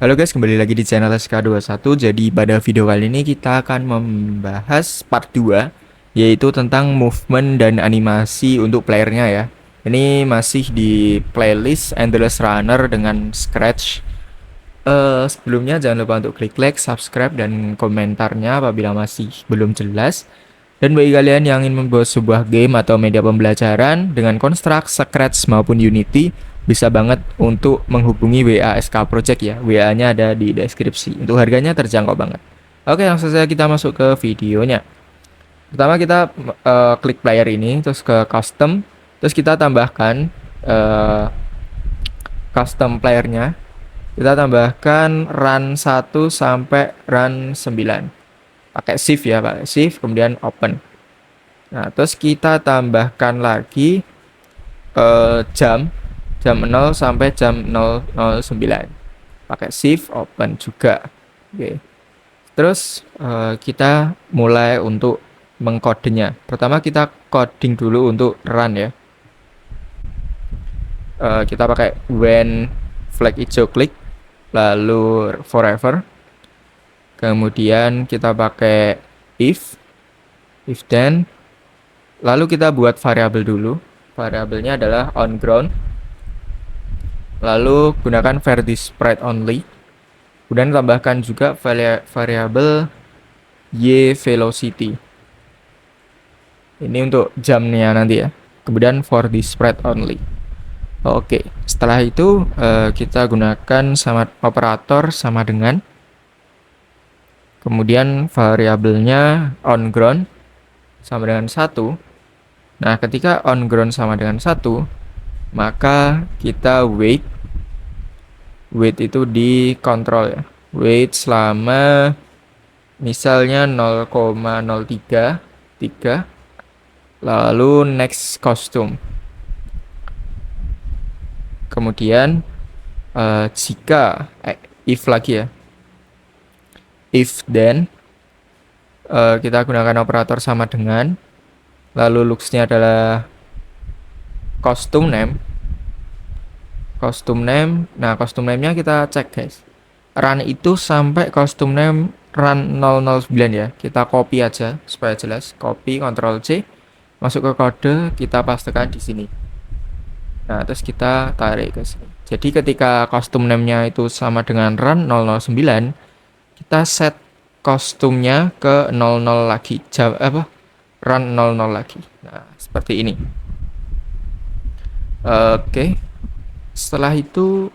Halo guys, kembali lagi di channel SK21. Jadi pada video kali ini kita akan membahas part 2, yaitu tentang movement dan animasi untuk playernya ya. Ini masih di playlist Endless Runner dengan Scratch. Sebelumnya jangan lupa untuk klik like, subscribe, dan komentarnya apabila masih belum jelas. Dan bagi kalian yang ingin membuat sebuah game atau media pembelajaran dengan Construct, Scratch maupun Unity, bisa banget untuk menghubungi WA SK Project ya. WA-nya ada di deskripsi. Untuk harganya terjangkau banget. Oke, langsung saja kita masuk ke videonya. Pertama kita klik player ini, terus ke custom, terus kita tambahkan eh, custom playernya. Kita tambahkan run 1 sampai run 9. Pakai shift ya, pakai shift kemudian open. Nah, terus kita tambahkan lagi jam jam 0 sampai jam 009. Pakai shift open juga. Oke. Terus kita mulai untuk mengkodenya. Pertama kita coding dulu untuk run ya. Kita pakai when flag hijau klik, lalu forever. Kemudian kita pakai if then, lalu kita buat variabel dulu. Variabelnya adalah on ground. Lalu gunakan var display only. Kemudian tambahkan juga variabel y velocity. Ini untuk jamnya nanti ya. Kemudian for display only. Oke, setelah itu kita gunakan sama operator sama dengan. Kemudian variabelnya on ground sama dengan 1. Nah, ketika on ground sama dengan 1, maka kita wait itu dikontrol ya. Wait selama misalnya 0,033, lalu next costume. Kemudian jika if lagi ya, if then kita gunakan operator sama dengan, lalu looks-nya adalah costume name. Nah, costume name-nya kita cek guys. Run itu sampai costume name run 009 ya. Kita copy aja supaya jelas. Copy, Ctrl C, masuk ke kode, kita pastekan di sini. Nah, terus kita tarik ke sini. Jadi ketika costume name-nya itu sama dengan run 009, kita set kostumnya ke 00 lagi. Run 00 lagi. Nah, seperti ini. Oke. Setelah itu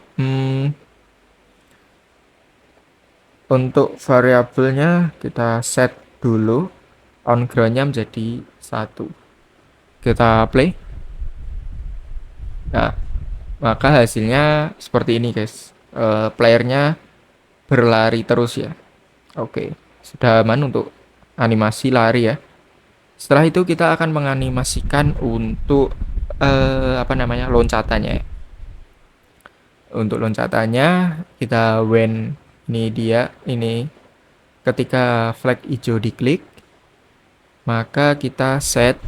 untuk variabelnya kita set dulu on ground-nya menjadi 1. Kita play. Nah, maka hasilnya seperti ini guys. Playernya berlari terus ya. Oke, sudah aman untuk animasi lari ya. Setelah itu kita akan menganimasikan untuk loncatannya ya. Untuk loncatannya kita when ini ketika flag hijau diklik, maka kita set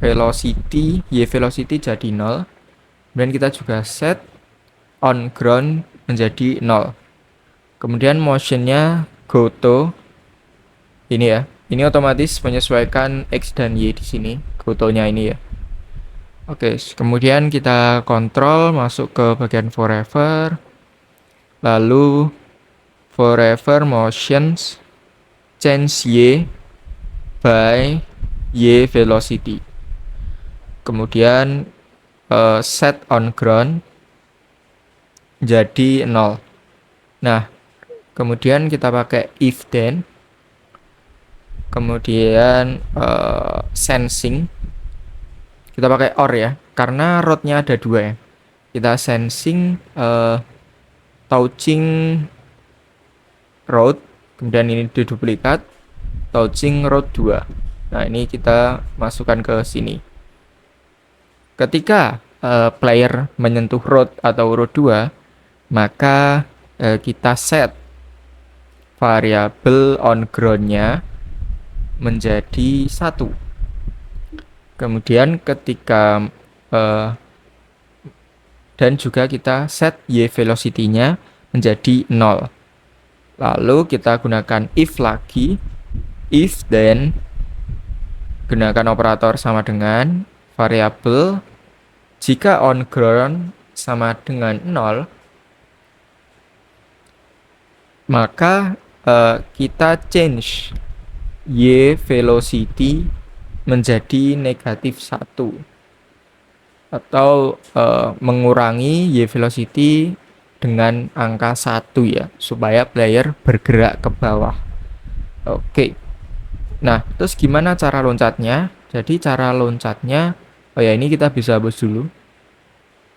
velocity, y velocity jadi 0, dan kita juga set on ground menjadi 0. Kemudian motionnya go to ini ya. Ini otomatis menyesuaikan x dan y di sini, go to-nya ini ya. Oke, kemudian kita kontrol masuk ke bagian forever, lalu forever motions change y by y velocity. Kemudian set on ground jadi 0. Nah, kemudian kita pakai if then, kemudian sensing, kita pakai or ya, karena roadnya ada 2 ya. Kita sensing touching road, kemudian ini diduplikat touching road 2. Nah, ini kita masukkan ke sini. Ketika player menyentuh road atau road 2, maka kita set variabel on ground-nya menjadi 1. Kemudian ketika dan juga kita set Y velocity-nya menjadi 0. Lalu kita gunakan if lagi, if then gunakan operator sama dengan variabel jika on ground sama dengan 0, maka kita change Y velocity menjadi negatif 1 atau mengurangi Y velocity dengan angka 1 ya, supaya player bergerak ke bawah. Oke. Nah, terus gimana cara loncatnya? Jadi cara loncatnya, oh ya ini kita bisa hapus dulu.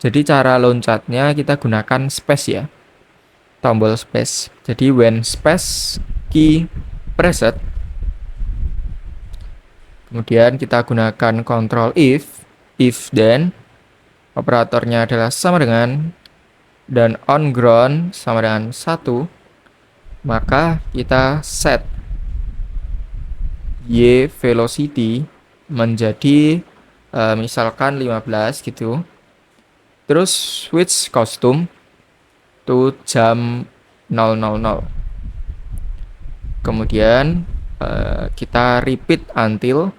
Jadi cara loncatnya kita gunakan space ya. Tombol space. Jadi when space key preset, kemudian kita gunakan control if then operatornya adalah sama dengan dan on ground sama dengan 1, maka kita set Y velocity menjadi misalkan 15 gitu. Terus switch custom to jam 000. Kemudian kita repeat until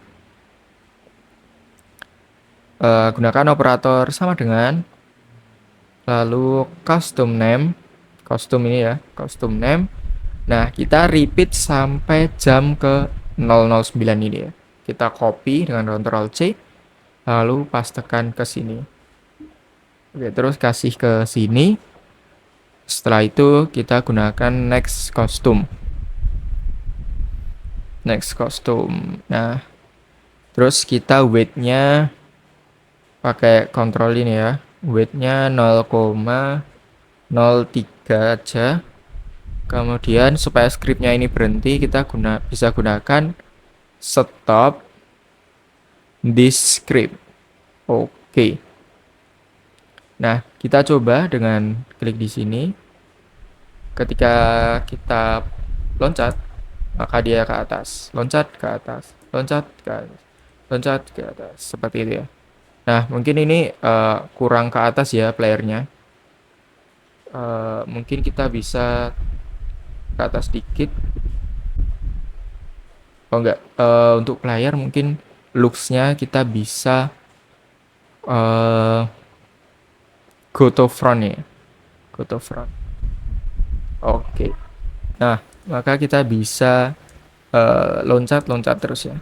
gunakan operator sama dengan lalu custom name, custom ini ya, custom name. Nah, kita repeat sampai jam ke 009 ini ya. Kita copy dengan Ctrl C, lalu pastekan ke sini. Oke, terus kasih ke sini. Setelah itu kita gunakan next custom. Next custom. Nah, terus kita weight-nya pakai kontrol ini ya. Weight-nya 0,03 aja. Kemudian supaya scriptnya ini berhenti, kita bisa gunakan stop this script. Oke. Nah, kita coba dengan klik di sini. Ketika kita loncat, maka dia ke atas, loncat ke atas, loncat ke atas, loncat ke atas, seperti itu ya. Nah, mungkin ini kurang ke atas ya playernya. Mungkin kita bisa ke atas dikit. Oh enggak, untuk player mungkin looks-nya kita bisa go to front ya, go to front. Oke. Nah, maka kita bisa loncat-loncat terus ya.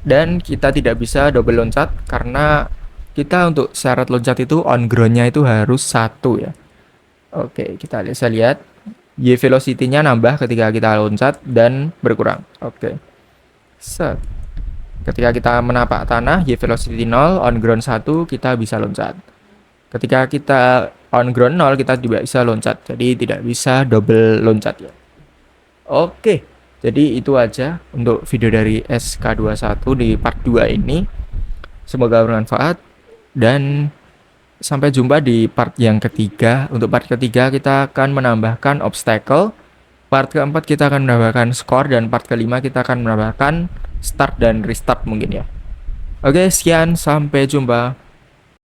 Dan kita tidak bisa double loncat karena kita untuk syarat loncat itu on ground-nya itu harus 1 ya. Oke, kita bisa lihat Y velocity-nya nambah ketika kita loncat dan berkurang. Oke. Set. Ketika kita menapak tanah, Y velocity 0, on ground 1, kita bisa loncat. Ketika kita on ground 0, kita tidak bisa loncat. Jadi tidak bisa double loncat ya. Oke. Jadi itu aja untuk video dari SK21 di part 2 ini. Semoga bermanfaat dan sampai jumpa di part yang ketiga. Untuk part ketiga kita akan menambahkan obstacle. Part keempat kita akan menambahkan skor dan part kelima kita akan menambahkan start dan restart mungkin ya. Oke, sekian, sampai jumpa.